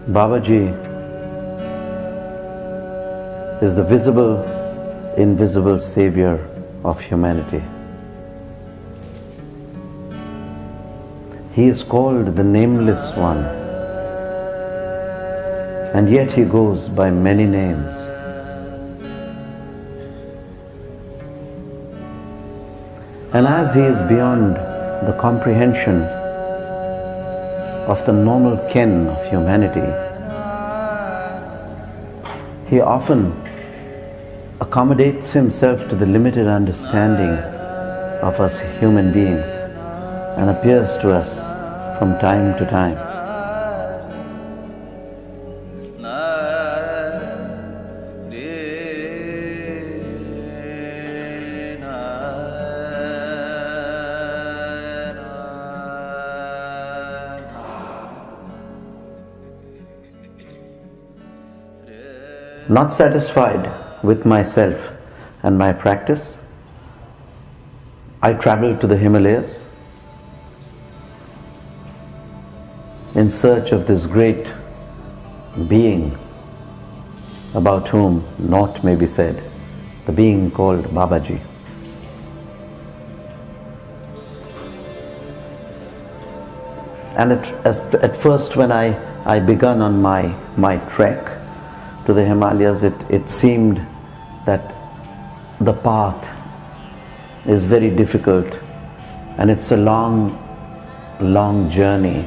Babaji is the visible, invisible savior of humanity. He is called the Nameless One, and yet he goes by many names. And as he is beyond the comprehension of the normal ken of humanity, he often accommodates himself to the limited understanding of us human beings and appears to us from time to time. Not satisfied with myself and my practice, I traveled to the Himalayas in search of this great being about whom naught may be said, the being called Babaji. And at first when I began on my trek to the Himalayas, it seemed that the path is very difficult and it's a long journey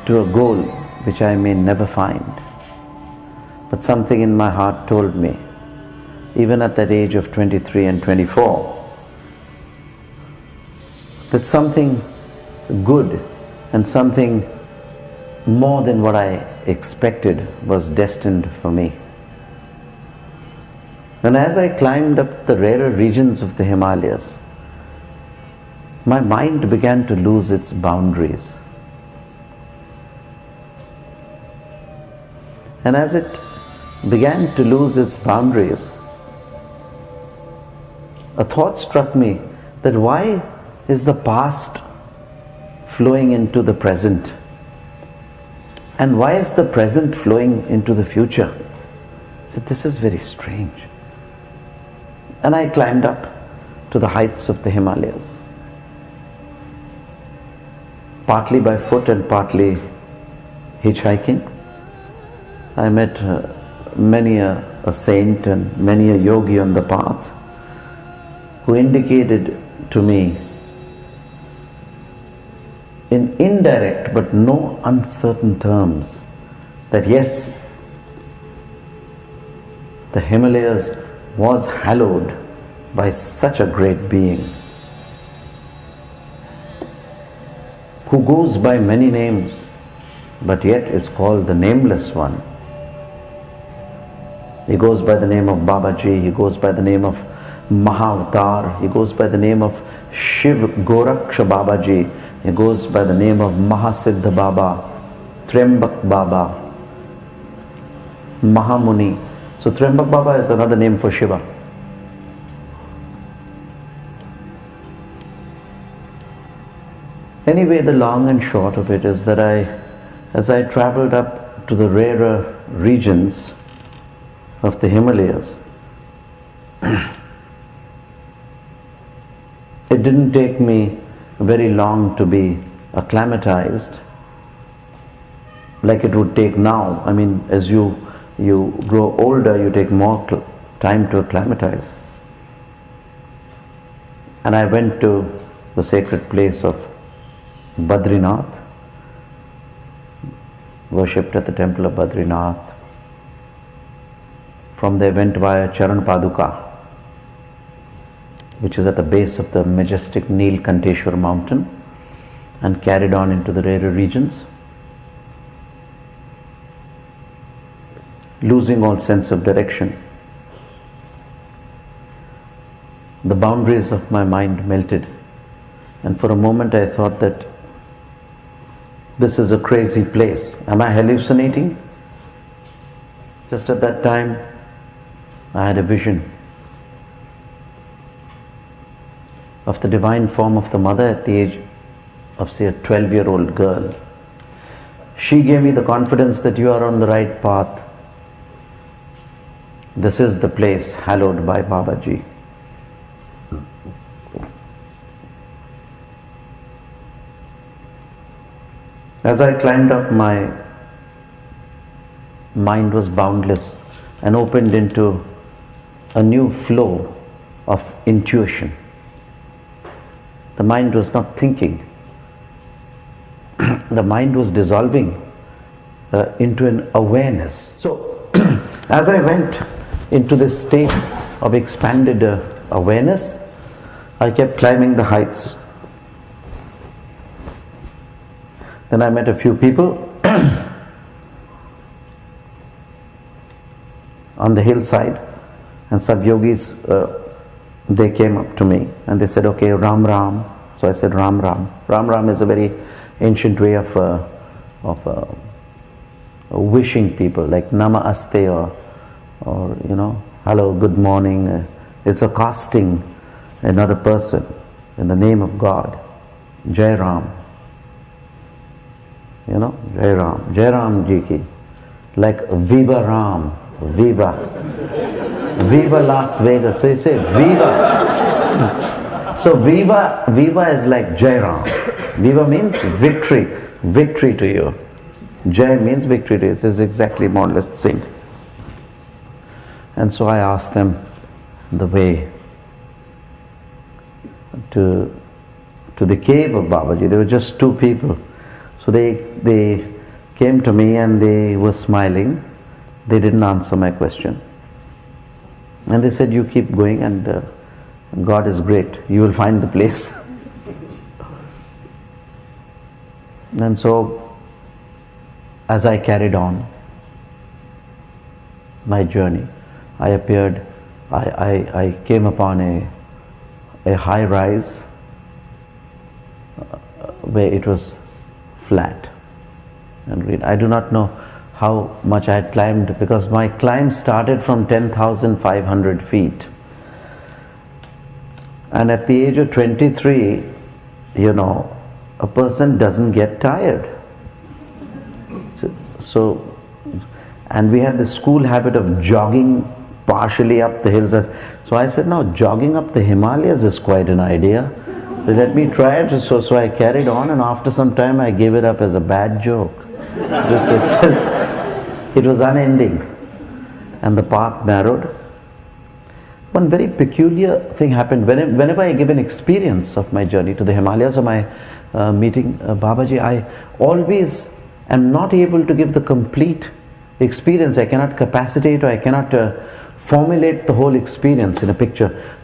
to a goal which I may never find. But something in my heart told me, even at that age of 23 and 24, that something good and something more than what I expected was destined for me. And as I climbed up the rarer regions of the Himalayas, my mind began to lose its boundaries. And as it began to lose its boundaries, a thought struck me that why is the past flowing into the present? And why is the present flowing into the future? I said, this is very strange. And I climbed up to the heights of the Himalayas, partly by foot and partly hitchhiking. I met many a saint and many a yogi on the path who indicated to me in indirect but no uncertain terms that yes, the Himalayas was hallowed by such a great being who goes by many names but yet is called the Nameless One. He goes by the name of Babaji, he goes by the name of Mahavatar, he goes by the name of Shiv Goraksha Babaji, he goes by the name of Mahasiddha Baba, Trembak Baba, Mahamuni. So Trembak Baba is another name for Shiva. Anyway, the long and short of it is that as I traveled up to the rarer regions of the Himalayas, it didn't take me very long to be acclimatized like it would take now. I mean, as you grow older, you take more time to acclimatize. And I went to the sacred place of Badrinath, worshipped at the temple of Badrinath. From there went via Charan Paduka, which is at the base of the majestic Neelkanteshwar mountain, and carried on into the rarer regions, losing all sense of direction. The boundaries of my mind melted, and for a moment I thought that this is a crazy place. Am I hallucinating? Just at that time, I had a vision of the divine form of the mother at the age of, say, a 12-year-old girl. She gave me the confidence that you are on the right path. This is the place hallowed by Babaji. As I climbed up, my mind was boundless and opened into a new flow of intuition. The mind was not thinking. The mind was dissolving into an awareness. So, as I went into this state of expanded awareness, I kept climbing the heights. Then I met a few people on the hillside, and some yogis, they came up to me and they said, okay, Ram Ram. So I said, Ram Ram. Ram Ram is a very ancient way of wishing people, like Namaste or you know, hello, good morning. It's accosting another person in the name of God. Jai Ram. You know, Jai Ram. Jai Ram Ji ki. Like Viva Ram. Viva. Viva Las Vegas. So you say Viva. So Viva is like Jai Ram. Viva means victory. Victory to you. Jai means victory to you. It is exactly more or less the same. And so I asked them the way to the cave of Babaji. There were just two people. So they came to me and they were smiling. They didn't answer my question. And they said, you keep going and God is great. You will find the place. And so, as I carried on my journey, I came upon a high rise where it was flat and green. I do not know how much I had climbed, because my climb started from 10,500 feet. And at the age of 23, you know, a person doesn't get tired. So, and we had the school habit of jogging partially up the hills. So I said, no, jogging up the Himalayas is quite an idea. So let me try it. So I carried on, and after some time I gave it up as a bad joke. It was unending, and the path narrowed. One very peculiar thing happened. Whenever I give an experience of my journey to the Himalayas or my meeting Babaji, I always am not able to give the complete experience. I cannot capacitate, or I cannot formulate the whole experience in a picture.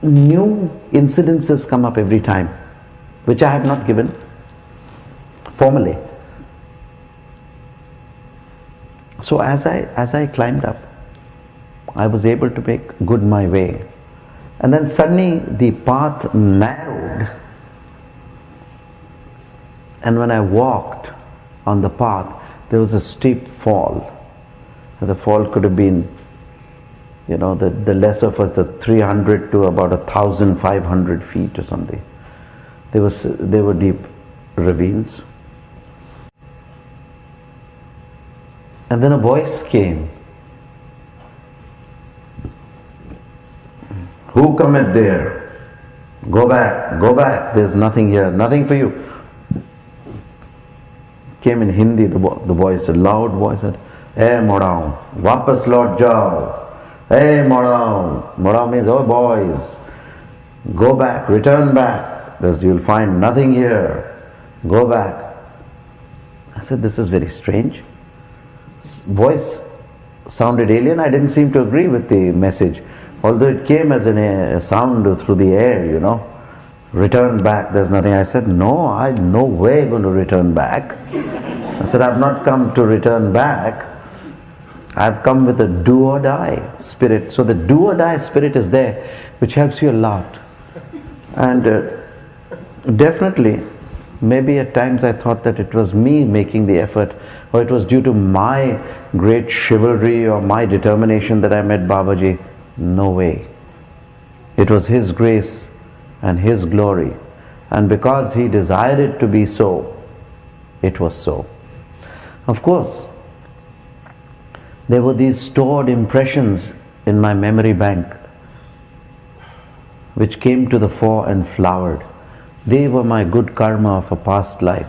New incidences come up every time, which I have not given formally. So as I climbed up, I was able to make good my way. And then suddenly the path narrowed. And when I walked on the path, there was a steep fall. The fall could have been, you know, the lesser was the 300 to about 1,500 feet or something. There were deep ravines. And then a voice came. Who cometh there? Go back, there's nothing here, nothing for you. Came in Hindi, the voice, a loud voice said, Hey Morao, wapas lord jao. Hey Morao. Morao means, oh boys, go back, return back. You'll find nothing here. Go back. I said, this is very strange. Voice sounded alien. I didn't seem to agree with the message, although it came as a sound through the air, you know. Return back, there's nothing. I said, no, I'm no way going to return back. I said, I've not come to return back. I've come with a do or die spirit. So the do or die spirit is there, which helps you a lot. And definitely, maybe at times I thought that it was me making the effort, or it was due to my great chivalry or my determination that I met Babaji. No way. It was His grace and His glory. And because He desired it to be so, it was so. Of course, there were these stored impressions in my memory bank which came to the fore and flowered. They were my good karma of a past life.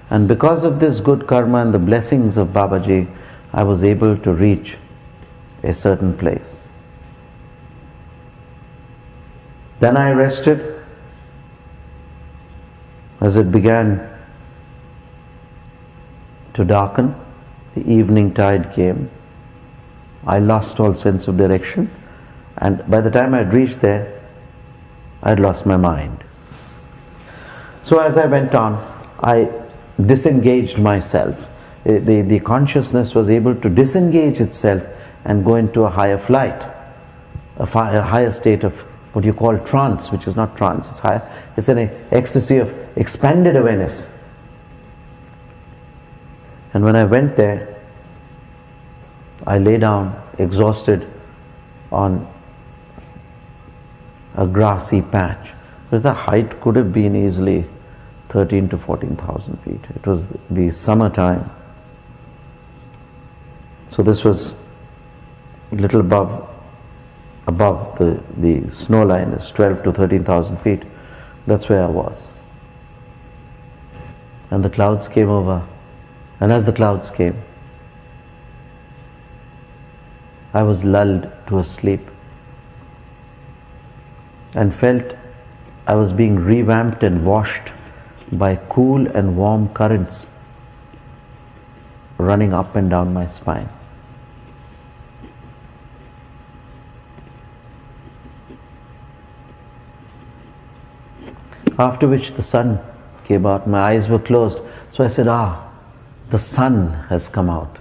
And because of this good karma and the blessings of Babaji, I was able to reach a certain place. Then I rested. As it began to darken, the evening tide came. I lost all sense of direction, and by the time I'd reached there, I'd lost my mind. So as I went on, I disengaged myself. The consciousness was able to disengage itself and go into a higher flight, a higher state of what you call trance, which is not trance, it's higher. It's an ecstasy of expanded awareness. And when I went there, I lay down exhausted on a grassy patch. Because the height could have been easily 13 to 14,000 feet. It was the summertime. So this was a little above the snow line, is 12 to 13,000 feet. That's where I was. And the clouds came over. And as the clouds came, I was lulled to a sleep and felt I was being revamped and washed by cool and warm currents running up and down my spine. After which the sun came out, my eyes were closed. So I said, the sun has come out.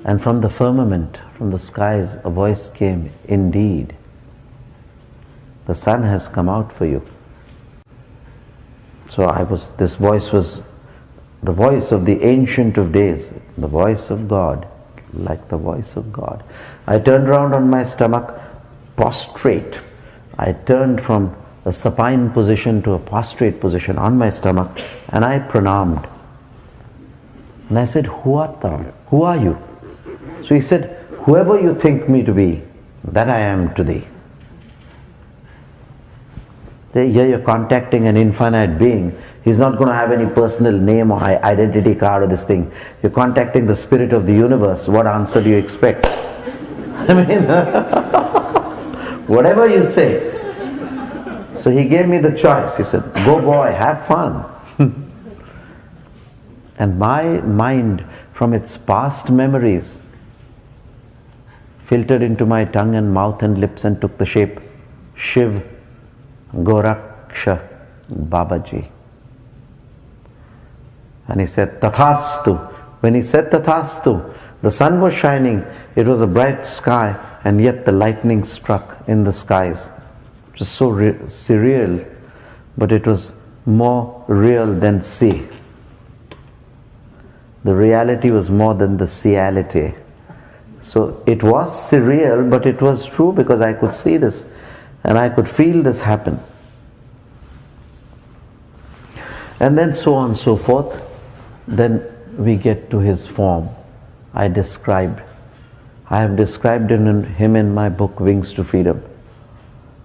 And from the firmament, from the skies, a voice came, indeed, the sun has come out for you. So this voice was the voice of the Ancient of Days, the voice of God, like the voice of God. I turned around on my stomach, prostrate. I turned from a supine position to a prostrate position on my stomach, and I pranamed. And I said, who art thou? Who are you? So he said, whoever you think me to be, that I am to thee. Here you're contacting an infinite being. He's not going to have any personal name or identity card or this thing. You're contacting the spirit of the universe. What answer do you expect? I mean, whatever you say. So he gave me the choice. He said, go boy, have fun. And my mind, from its past memories, filtered into my tongue and mouth and lips and took the shape Shiv Goraksha Babaji. And he said, Tathastu. When he said Tathastu, the sun was shining, it was a bright sky, and yet the lightning struck in the skies. It was so surreal, but it was more real than see. The reality was more than the seeality. So it was surreal, but it was true because I could see this and I could feel this happen. And then so on and so forth. Then we get to his form. I have described him in my book, Wings to Freedom.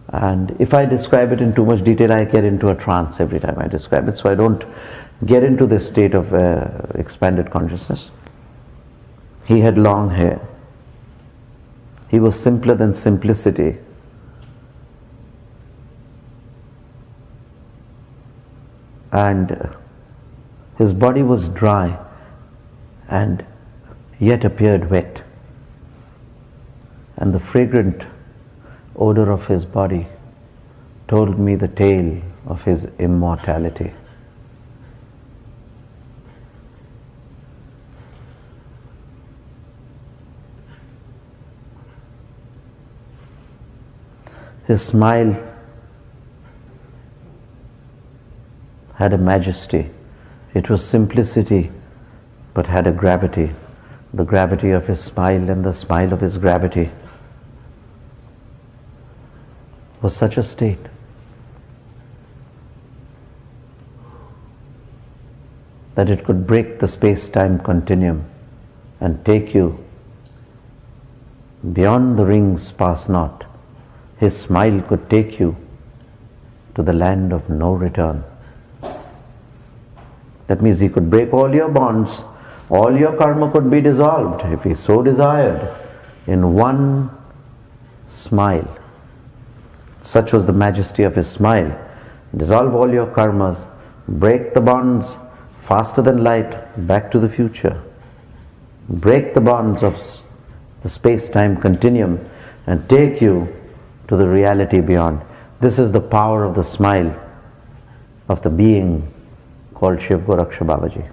And if I describe it in too much detail, I get into a trance every time I describe it. So I don't get into this state of expanded consciousness. He had long hair. He was simpler than simplicity. And his body was dry and yet appeared wet. And the fragrant odor of his body told me the tale of his immortality. His smile had a majesty. It was simplicity, but had a gravity. The gravity of his smile and the smile of his gravity was such a state that it could break the space-time continuum and take you beyond the rings pass not. His smile could take you to the land of no return. That means he could break all your bonds, all your karma could be dissolved if he so desired in one smile. Such was the majesty of his smile. Dissolve all your karmas, break the bonds faster than light back to the future. Break the bonds of the space-time continuum and take you to the reality beyond. This is the power of the smile of the being called Shiv Goraksha Babaji.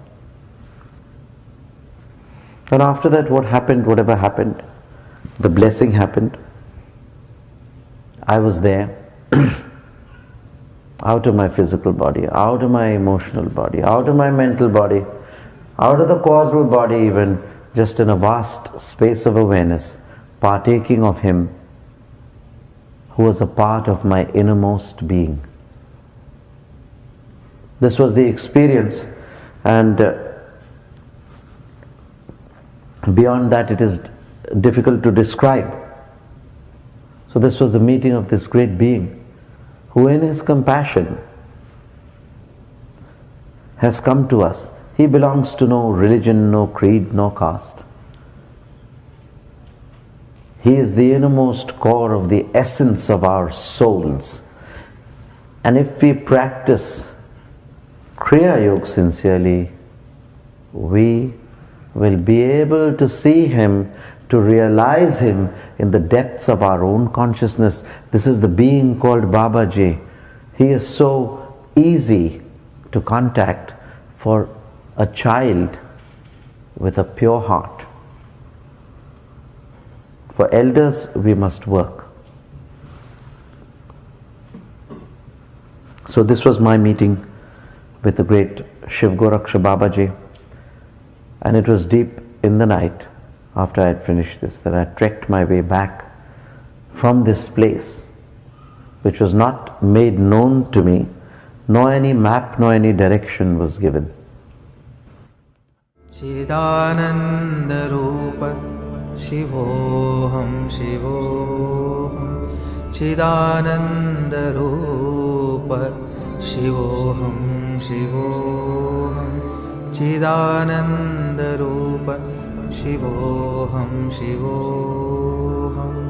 And after that, what happened, whatever happened, the blessing happened. I was there, out of my physical body, out of my emotional body, out of my mental body, out of the causal body even, just in a vast space of awareness, partaking of Him who was a part of my innermost being. This was the experience, and beyond that it is difficult to describe. So this was the meeting of this great being who in His compassion has come to us. He belongs to no religion, no creed, no caste. He is the innermost core of the essence of our souls. And if we practice Kriya Yoga sincerely, we will be able to see Him, to realize Him in the depths of our own consciousness. This is the being called Babaji. He is so easy to contact for a child with a pure heart. For elders, we must work. So this was my meeting with the great Shiv Goraksha Babaji, and it was deep in the night after I had finished this that I trekked my way back from this place, which was not made known to me, nor any map nor any direction was given. Chidananda Rupa Shivoham Shivoham Chidananda Rupa Shivoham Shivoham Chidananda Rupa Shivoham Shivoham